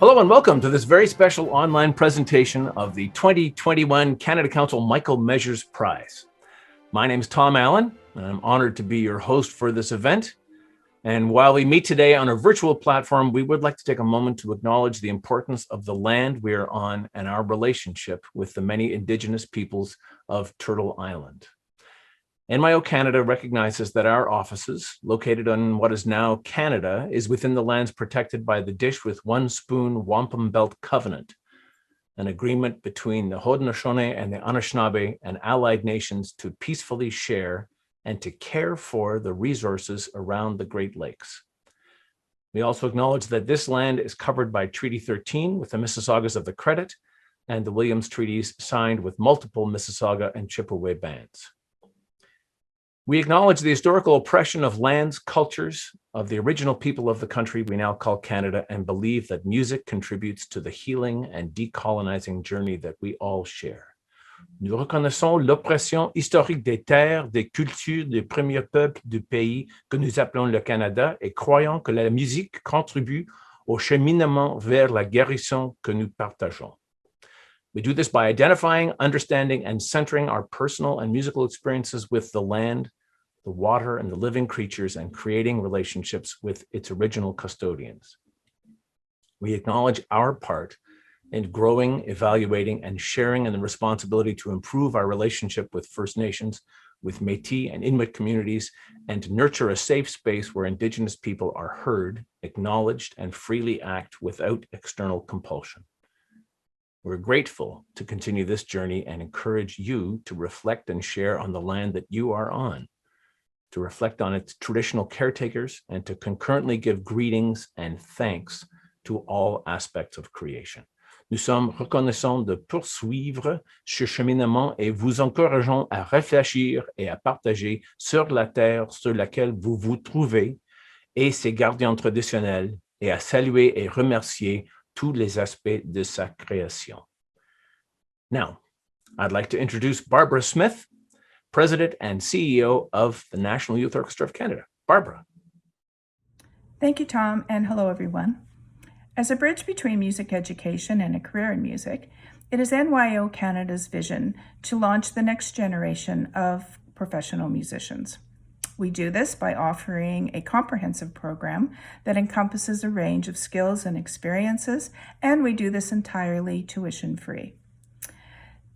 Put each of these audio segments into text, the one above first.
Hello and welcome to this very special online presentation of the 2021 Canada Council Michael Measures Prize. My name is Tom Allen, and I'm honored to be your host for this event. And while we meet today on a virtual platform, we would like to take a moment to acknowledge the importance of the land we are on and our relationship with the many Indigenous peoples of Turtle Island. NYO Canada recognizes that our offices, located on what is now Canada, is within the lands protected by the Dish with One Spoon Wampum Belt Covenant, an agreement between the Haudenosaunee and the Anishinaabe and allied nations to peacefully share and to care for the resources around the Great Lakes. We also acknowledge that this land is covered by Treaty 13 with the Mississaugas of the Credit and the Williams Treaties signed with multiple Mississauga and Chippewa bands. We acknowledge the historical oppression of lands, cultures of the original people of the country we now call Canada, and believe that music contributes to the healing and decolonizing journey that we all share. Nous reconnaissons l'oppression historique des terres, des cultures des premiers peuples du pays que nous appelons le Canada et croyons que la musique contribue au cheminement vers la guérison que nous partageons. We do this by identifying, understanding, and centering our personal and musical experiences with the land, the water, and the living creatures, and creating relationships with its original custodians. We acknowledge our part in growing, evaluating, and sharing in the responsibility to improve our relationship with First Nations, with Metis and Inuit communities, and to nurture a safe space where Indigenous people are heard, acknowledged, and freely act without external compulsion. We're grateful to continue this journey and encourage you to reflect and share on the land that you are on, to reflect on its traditional caretakers, and to concurrently give greetings and thanks to all aspects of creation. Nous sommes reconnaissants de poursuivre ce cheminement et vous encourageons à réfléchir et à partager sur la terre sur laquelle vous vous trouvez et ses gardiens traditionnels, et à saluer et remercier tous les aspects de sa création. Now, I'd like to introduce Barbara Smith, President and CEO of the National Youth Orchestra of Canada. Barbara. Thank you, Tom, and hello, everyone. As a bridge between music education and a career in music, it is NYO Canada's vision to launch the next generation of professional musicians. We do this by offering a comprehensive program that encompasses a range of skills and experiences, and we do this entirely tuition-free.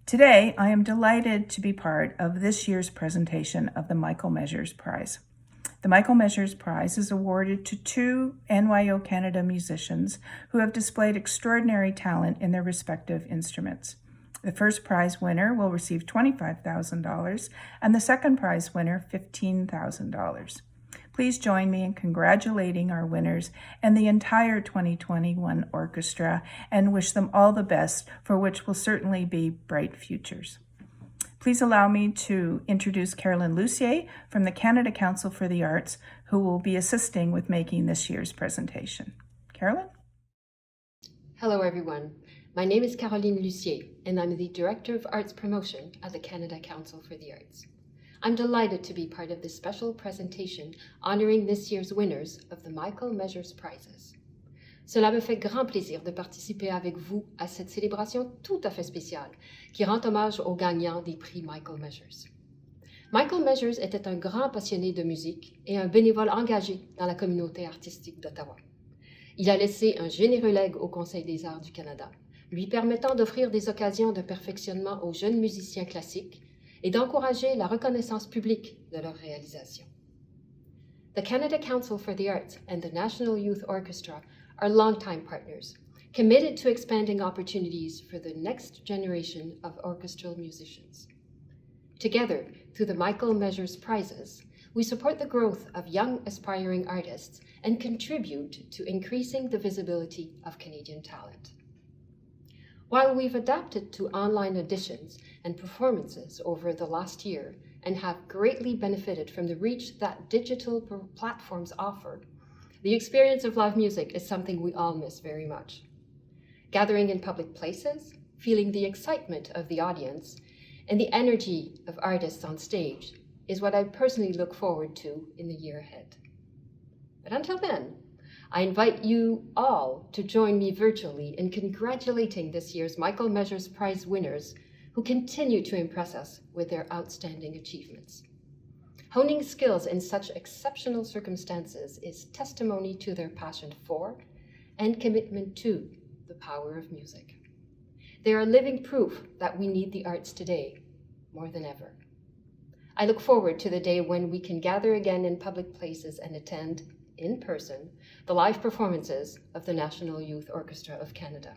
Today, I am delighted to be part of this year's presentation of the Michael Measures Prize. The Michael Measures Prize is awarded to two NYO Canada musicians who have displayed extraordinary talent in their respective instruments. The first prize winner will receive $25,000 and the second prize winner $15,000. Please join me in congratulating our winners and the entire 2021 orchestra and wish them all the best for which will certainly be bright futures. Please allow me to introduce Carolyn Lucier from the Canada Council for the Arts, who will be assisting with making this year's presentation. Carolyn? Hello, everyone. My name is Caroline Lucier, and I'm the Director of Arts Promotion at the Canada Council for the Arts. I'm delighted to be part of this special presentation honoring this year's winners of the Michael Measures Prizes. Cela me fait grand plaisir de participer avec vous à cette célébration tout à fait spéciale qui rend hommage aux gagnants des prix Michael Measures. Michael Measures était un grand passionné de musique et un bénévole engagé dans la communauté artistique d'Ottawa. Il a laissé un généreux legs au Conseil des arts du Canada, lui permettant d'offrir des occasions de perfectionnement aux jeunes musiciens classiques et d'encourager la reconnaissance publique de leurs réalisations. The Canada Council for the Arts and the National Youth Orchestra are longtime partners, committed to expanding opportunities for the next generation of orchestral musicians. Together, through the Michael Measures Prizes, we support the growth of young aspiring artists and contribute to increasing the visibility of Canadian talent. While we've adapted to online auditions and performances over the last year and have greatly benefited from the reach that digital platforms offer, the experience of live music is something we all miss very much. Gathering in public places, feeling the excitement of the audience, and the energy of artists on stage is what I personally look forward to in the year ahead. But until then, I invite you all to join me virtually in congratulating this year's Michael Measures Prize winners who continue to impress us with their outstanding achievements. Honing skills in such exceptional circumstances is testimony to their passion for and commitment to the power of music. They are living proof that we need the arts today more than ever. I look forward to the day when we can gather again in public places and attend, in person, the live performances of the National Youth Orchestra of Canada.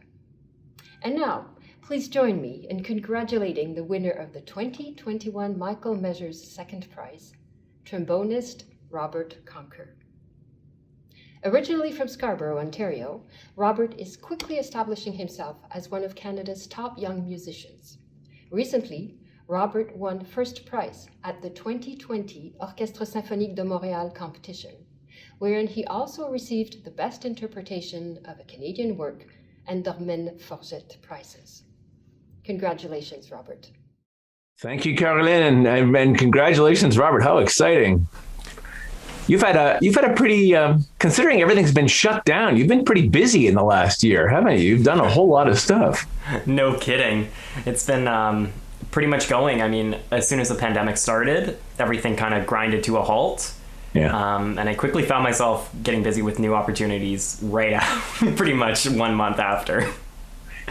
And now, please join me in congratulating the winner of the 2021 Michael Measures Second Prize, trombonist Robert Conker. Originally from Scarborough, Ontario, Robert is quickly establishing himself as one of Canada's top young musicians. Recently, Robert won first prize at the 2020 Orchestra Symphonique de Montréal competition, wherein he also received the Best Interpretation of a Canadian Work and Dormen Forget prizes. Congratulations, Robert. Thank you, Caroline, and congratulations, Robert. How exciting! You've had a pretty considering everything's been shut down. You've been pretty busy in the last year, haven't you? You've done a whole lot of stuff. No kidding. It's been pretty much going. I mean, as soon as the pandemic started, everything kind of grinded to a halt. Yeah. And I quickly found myself getting busy with new opportunities right after, pretty much 1 month after.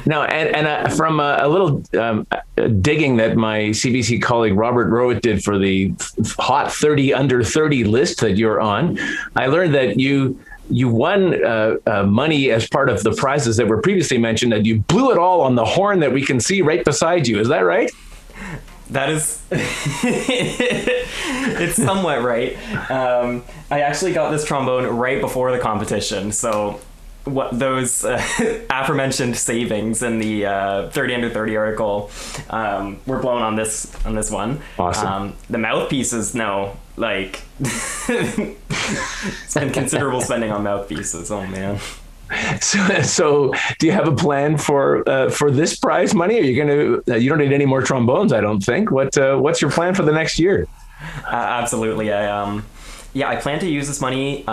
No, and from a little digging that my CBC colleague Robert Rowett did for the Hot 30 Under 30 list that you're on, I learned that you won money as part of the prizes that were previously mentioned, and you blew it all on the horn that we can see right beside you. Is that right? That is, it's somewhat right. I actually got this trombone right before the competition, so what those aforementioned savings in the 30 Under 30 article were blown on this one. Awesome. The mouthpieces, no, like spend considerable spending on mouthpieces. Oh man. So do you have a plan for this prize money? Are you going to? You don't need any more trombones, I don't think. What's your plan for the next year? Absolutely. I plan to use this money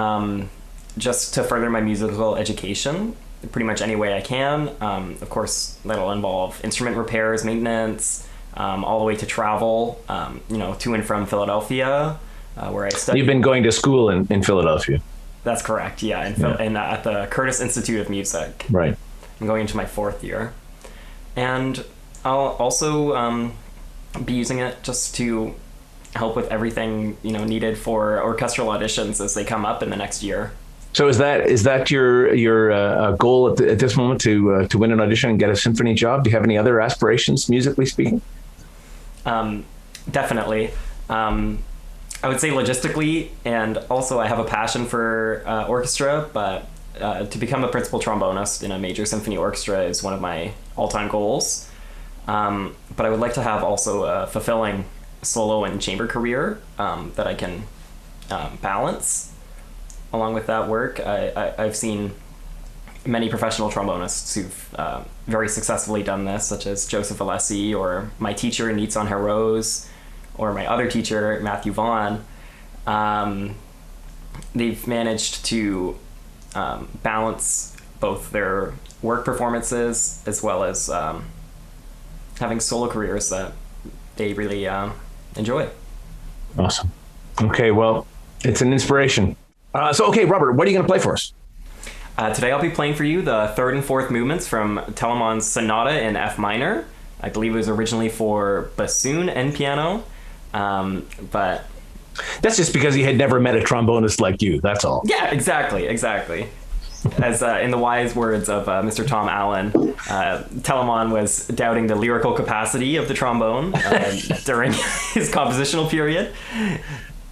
just to further my musical education, pretty much any way I can. Of course, that'll involve instrument repairs, maintenance, all the way to travel, to and from Philadelphia, where I studied. You've been going to school in Philadelphia. That's correct, yeah, and at the Curtis Institute of Music. Right. I'm going into my 4th year. And I'll also be using it just to help with everything, needed for orchestral auditions as they come up in the next year. So is that your goal at this moment to win an audition and get a symphony job? Do you have any other aspirations, musically speaking? Definitely. I would say logistically, and also I have a passion for orchestra, but to become a principal trombonist in a major symphony orchestra is one of my all-time goals. But I would like to have also a fulfilling solo and chamber career that I can balance. Along with that work, I've seen many professional trombonists who've very successfully done this, such as Joseph Alessi, or my teacher, Nitsan Harose, or my other teacher, Matthew Vaughn. They've managed to balance both their work performances as well as having solo careers that they really enjoy. Awesome. Okay, well, it's an inspiration. Okay, Robert, what are you going to play for us? Today I'll be playing for you the 3rd and 4th movements from Telemann's Sonata in F minor. I believe it was originally for bassoon and piano, but... That's just because he had never met a trombonist like you, that's all. Yeah, exactly. As in the wise words of Mr. Tom Allen, Telemann was doubting the lyrical capacity of the trombone during his compositional period.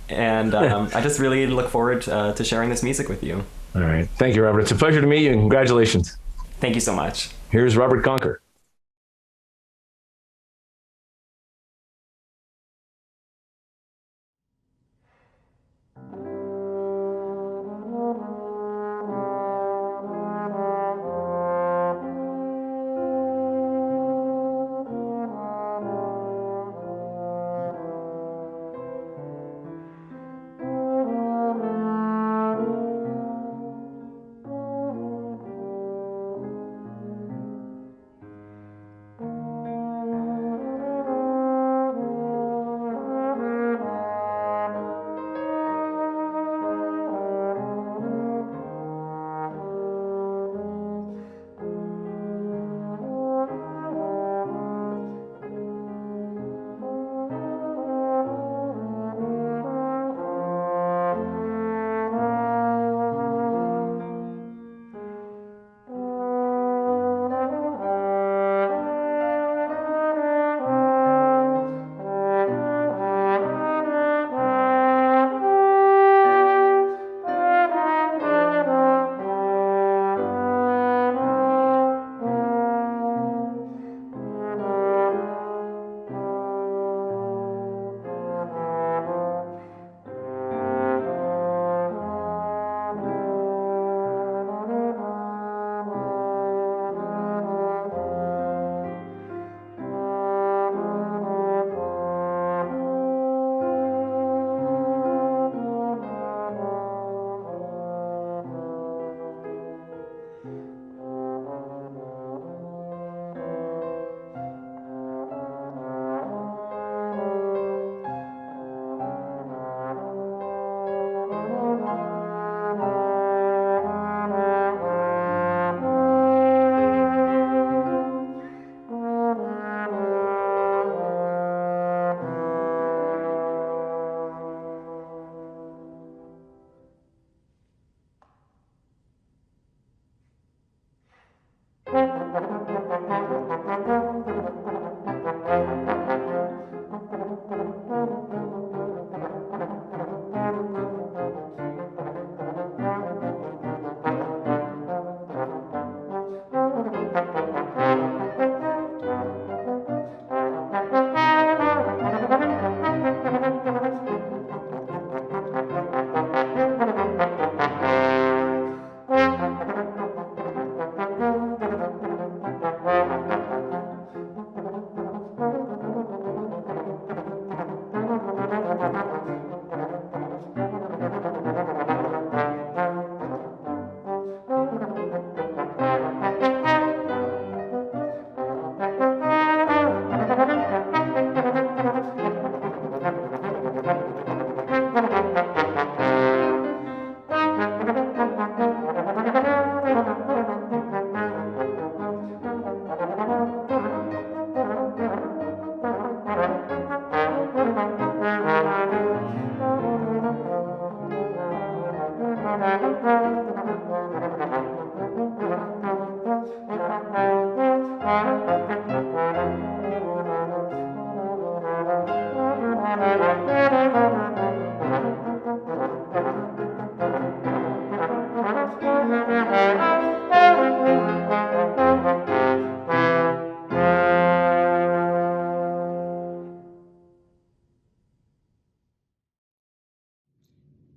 And I just really look forward to sharing this music with you. All right. Thank you, Robert. It's a pleasure to meet you, and congratulations. Thank you so much. Here's Robert Conker.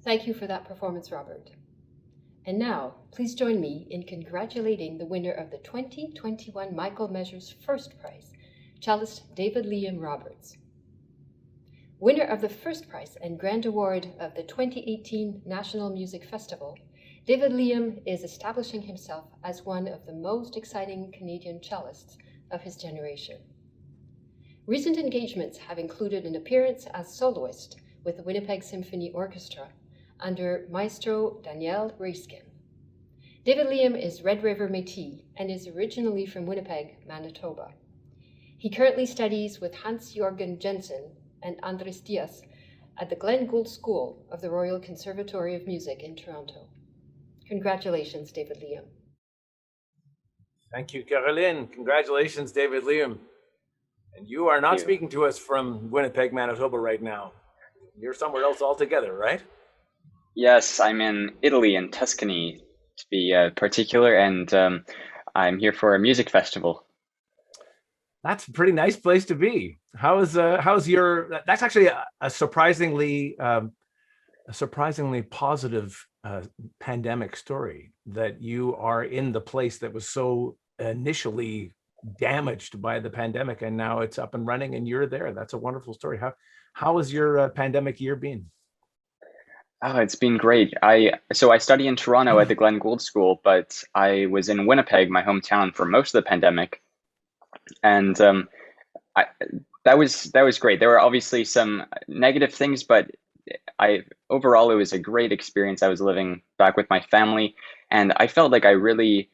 Thank you for that performance, Robert. And now, please join me in congratulating the winner of the 2021 Michael Measures First Prize, cellist David Liam Roberts. Winner of the first prize and grand award of the 2018 National Music Festival, David Liam is establishing himself as one of the most exciting Canadian cellists of his generation. Recent engagements have included an appearance as soloist with the Winnipeg Symphony Orchestra under Maestro Daniel Reiskin. David Liam is Red River Metis and is originally from Winnipeg, Manitoba. He currently studies with Hans-Jorgen Jensen and Andres Diaz at the Glenn Gould School of the Royal Conservatory of Music in Toronto. Congratulations, David Liam. Thank you, Caroline. Congratulations, David Liam. And you are not speaking to us from Winnipeg, Manitoba right now. You're somewhere else altogether, right? Yes, I'm in Italy, in Tuscany, to be particular, and I'm here for a music festival. That's a pretty nice place to be. How's your? That's actually a surprisingly positive pandemic story, that you are in the place that was so initially damaged by the pandemic, and now it's up and running, and you're there. That's a wonderful story. How has your pandemic year been? Oh, it's been great. So I study in Toronto at the Glenn Gould School, but I was in Winnipeg, my hometown, for most of the pandemic, and I, that was great. There were obviously some negative things, but overall it was a great experience. I was living back with my family, and I felt like I really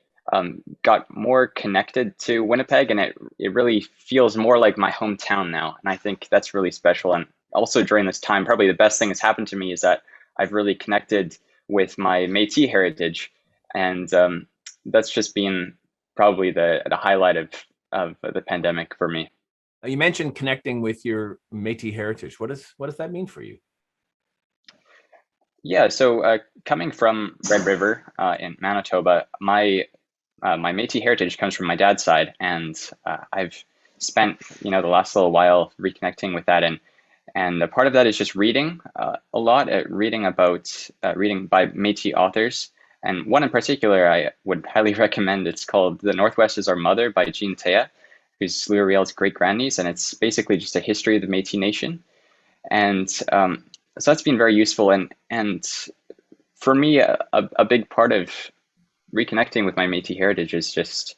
got more connected to Winnipeg, and it really feels more like my hometown now. And I think that's really special. And also during this time, probably the best thing that's happened to me is that I've really connected with my Métis heritage, and that's just been probably the highlight of the pandemic for me. You mentioned connecting with your Métis heritage. What does that mean for you? Yeah, so coming from Red River in Manitoba, my Métis heritage comes from my dad's side, and I've spent the last little while reconnecting with that, and a part of that is just reading a lot, reading by Métis authors, and one in particular I would highly recommend. It's called "The Northwest Is Our Mother" by Jean Thea, who's Louis Riel's great grandniece, and it's basically just a history of the Métis Nation, and so that's been very useful. And for me, a big part of reconnecting with my Métis heritage is just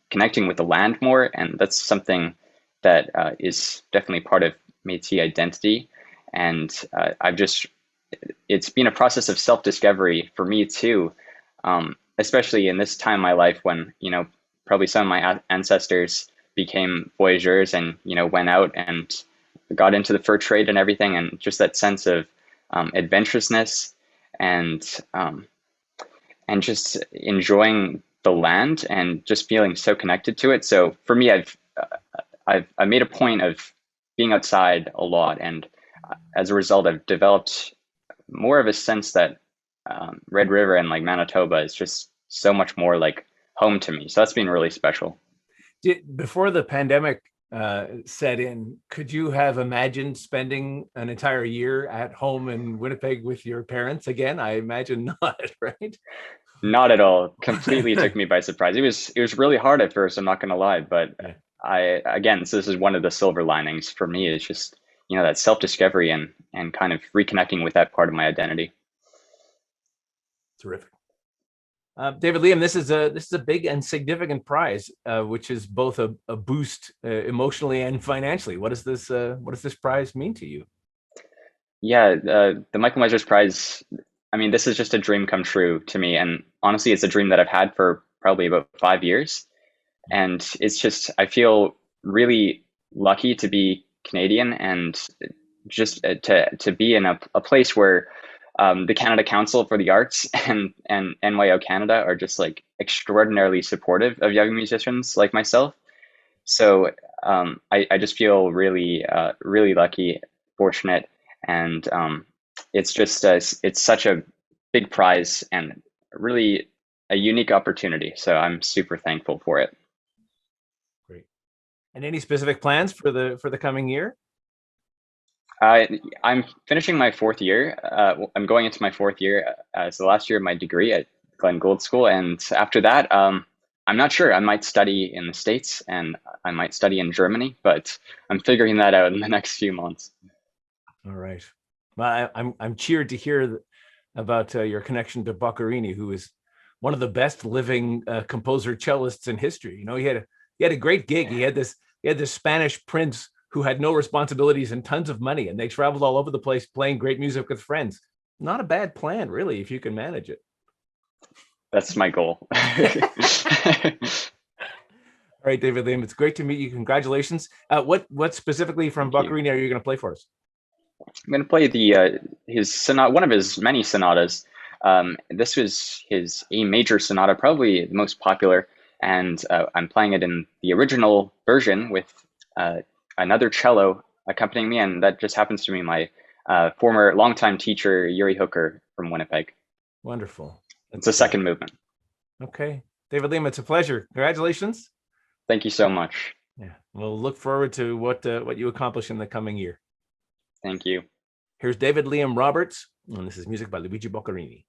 connecting with the land more, and that's something that is definitely part of Métis identity. And it's been a process of self-discovery for me too, especially in this time in my life when probably some of my ancestors became voyageurs and went out and got into the fur trade and everything, and just that sense of adventurousness and just enjoying the land and just feeling so connected to it. So for me, I've made a point of being outside a lot, and as a result, I've developed more of a sense that Red River and like Manitoba is just so much more like home to me. So that's been really special. Before the pandemic set in, could you have imagined spending an entire year at home in Winnipeg with your parents again? I imagine not, right? Not at all. Completely took me by surprise. It was really hard at first, I'm not gonna lie, but Yeah. so this is one of the silver linings for me, is just, that self-discovery and kind of reconnecting with that part of my identity. Terrific. David Liam, this is a big and significant prize, which is both a boost emotionally and financially. What does this prize mean to you? Yeah, the Michael Measures Prize, I mean, this is just a dream come true to me. And honestly, it's a dream that I've had for probably about 5 years. And it's just, I feel really lucky to be Canadian, and just to be in a place where the Canada Council for the Arts and NYO Canada are just like extraordinarily supportive of young musicians like myself. So I just feel really, really lucky, fortunate, and it's just it's such a big prize and really a unique opportunity. So I'm super thankful for it. Great. And any specific plans for the coming year? I'm finishing my fourth year. I'm going into my fourth year. It's the last year of my degree at Glenn Gould School, and after that, I'm not sure. I might study in the States and I might study in Germany, but I'm figuring that out in the next few months. All right. Well, I'm cheered to hear about your connection to Boccherini, who is one of the best living composer cellists in history. He had a great gig. He had this Spanish prince who had no responsibilities and tons of money, and they traveled all over the place playing great music with friends. Not a bad plan, really, if you can manage it. That's my goal. All right, David Liam, it's great to meet you. Congratulations. What specifically from Boccherini are you going to play for us? I'm going to play his sonata, one of his many sonatas. This was his A major sonata, probably the most popular, and I'm playing it in the original version with another cello accompanying me, and that just happens to be my former longtime teacher, Yuri Hooker from Winnipeg. Wonderful. It's the second movement. Okay. David Liam, it's a pleasure. Congratulations. Thank you so much. Yeah. We'll look forward to what you accomplish in the coming year. Thank you. Here's David Liam Roberts, and this is music by Luigi Boccherini.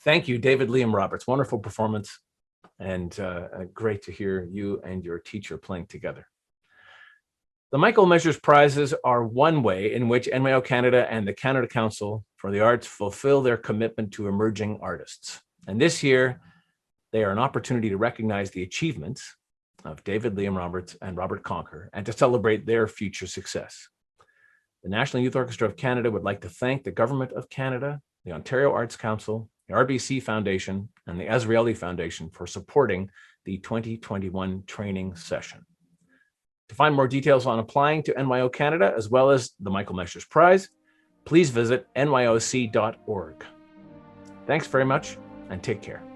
Thank you, David Liam Roberts. Wonderful performance, and great to hear you and your teacher playing together. The Michael Measures Prizes are one way in which NYO Canada and the Canada Council for the Arts fulfill their commitment to emerging artists. And this year, they are an opportunity to recognize the achievements of David Liam Roberts and Robert Conker and to celebrate their future success. The National Youth Orchestra of Canada would like to thank the Government of Canada, the Ontario Arts Council, the RBC Foundation, and the Azrieli Foundation for supporting the 2021 training session. To find more details on applying to NYO Canada, as well as the Michael Measures Prize, please visit nyoc.org. Thanks very much, and take care.